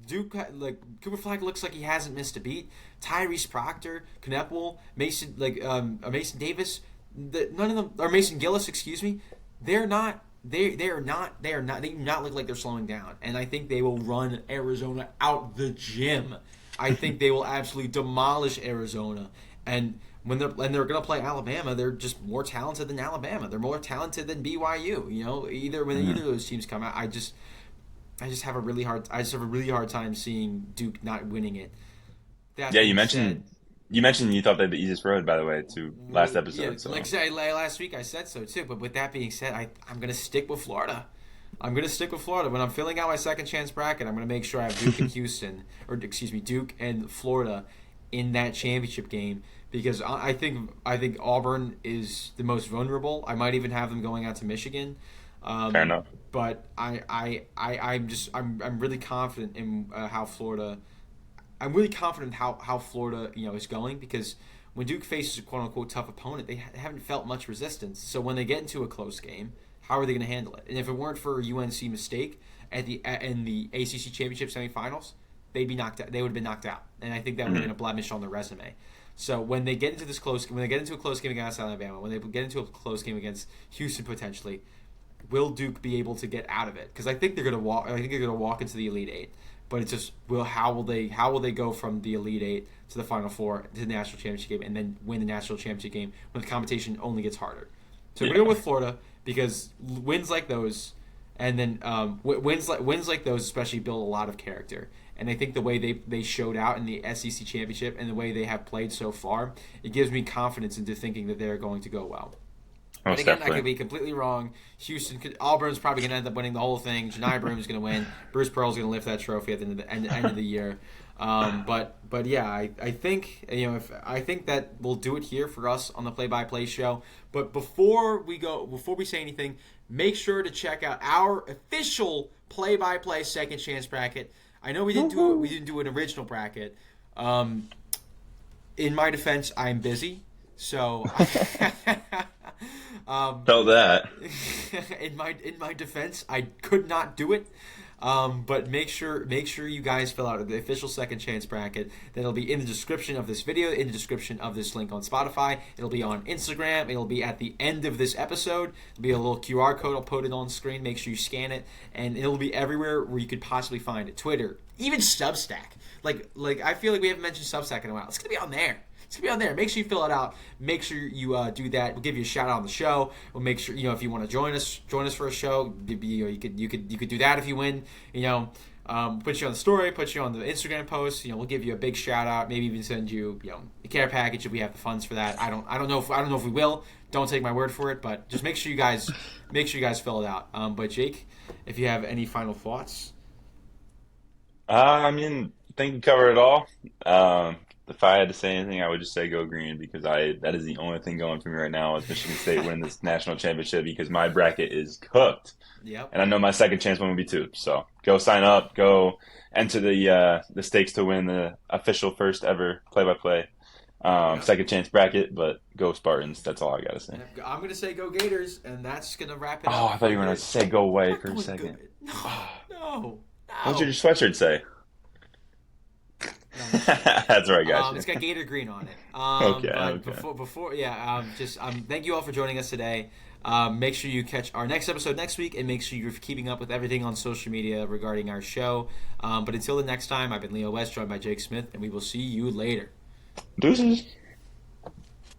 Duke, like Cooper Flag looks like he hasn't missed a beat. Tyrese Proctor, Knepwell, Mason Davis, none of them, or Mason Gillis, excuse me. They're not. They are not. They do not look like they're slowing down. And I think they will run Arizona out the gym. I think they will absolutely demolish Arizona. And when they're going to play Alabama, they're just more talented than Alabama. They're more talented than BYU. You know, either of those teams come out, I just have a really hard time seeing Duke not winning it. You mentioned you thought they had the easiest road, by the way, to last episode. Yeah, so. like last week I said so too. But with that being said, I'm going to stick with Florida. When I'm filling out my second chance bracket, I'm going to make sure I have Duke and Duke and Florida in that championship game, because I think Auburn is the most vulnerable. I might even have them going out to Michigan. Fair enough. But I'm really confident in how Florida. I'm really confident how Florida is going, because when Duke faces a quote unquote tough opponent, they haven't felt much resistance. So when they get into a close game, how are they going to handle it? And if it weren't for a UNC mistake in the ACC championship semifinals, they'd be knocked out. They would have been knocked out, and I think that would have been a blemish on their resume. So when they get into a close game against Alabama, when they get into a close game against Houston potentially, will Duke be able to get out of it? Because I think they're going to walk. I think they're going to walk into the Elite Eight, but it's just how will they go from the Elite Eight to the Final Four to the national championship game, and then win the national championship game when the competition only gets harder? So we're going with Florida, because wins like those, and then wins like those especially build a lot of character. And I think the way they showed out in the SEC championship and the way they have played so far, it gives me confidence into thinking that they're going to go well. But again, I could be completely wrong. Auburn's probably going to end up winning the whole thing. Janai Broom's going to win. Bruce Pearl's going to lift that trophy at the end of the year. But yeah, I think I think that we'll do it here for us on the play-by-play show. But before we say anything, make sure to check out our official play-by-play second chance bracket. I know we didn't do an original bracket. In my defense, I'm busy, so. Felt that. In my defense, I could not do it. But make sure you guys fill out the official second chance bracket. That'll be in the description of this video, in the description of this link on Spotify. It'll be on Instagram. It'll be at the end of this episode. There'll be a little QR code. I'll put it on screen. Make sure you scan it, and it'll be everywhere where you could possibly find it. Twitter, even Substack. Like I feel like we haven't mentioned Substack in a while. It's gonna be on there. It's gonna be on there. Make sure you fill it out. Make sure you do that. We'll give you a shout out on the show. We'll make sure if you want to join us for a show. You could do that if you win. Put you on the story. Put you on the Instagram post. We'll give you a big shout out. Maybe even send you a care package if we have the funds for that. I don't know if we will. Don't take my word for it. But just make sure you guys fill it out. But Jake, if you have any final thoughts. I think you covered it all. If I had to say anything, I would just say go green, because that is the only thing going for me right now is Michigan State winning this national championship, because my bracket is cooked. Yep. And I know my second chance one will be too. So go sign up, go enter the stakes to win the official first ever play-by-play second chance bracket. But go Spartans. That's all I got to say. I'm going to say go Gators, and that's going to wrap it up. Oh, I thought you were going to say go White for a second. No. What did your sweatshirt say? That's right, guys. It's got Gator green on it. Okay. Thank you all for joining us today. Make sure you catch our next episode next week, and make sure you're keeping up with everything on social media regarding our show. But until the next time, I've been Leo West, joined by Jake Smith, and we will see you later. Deuces.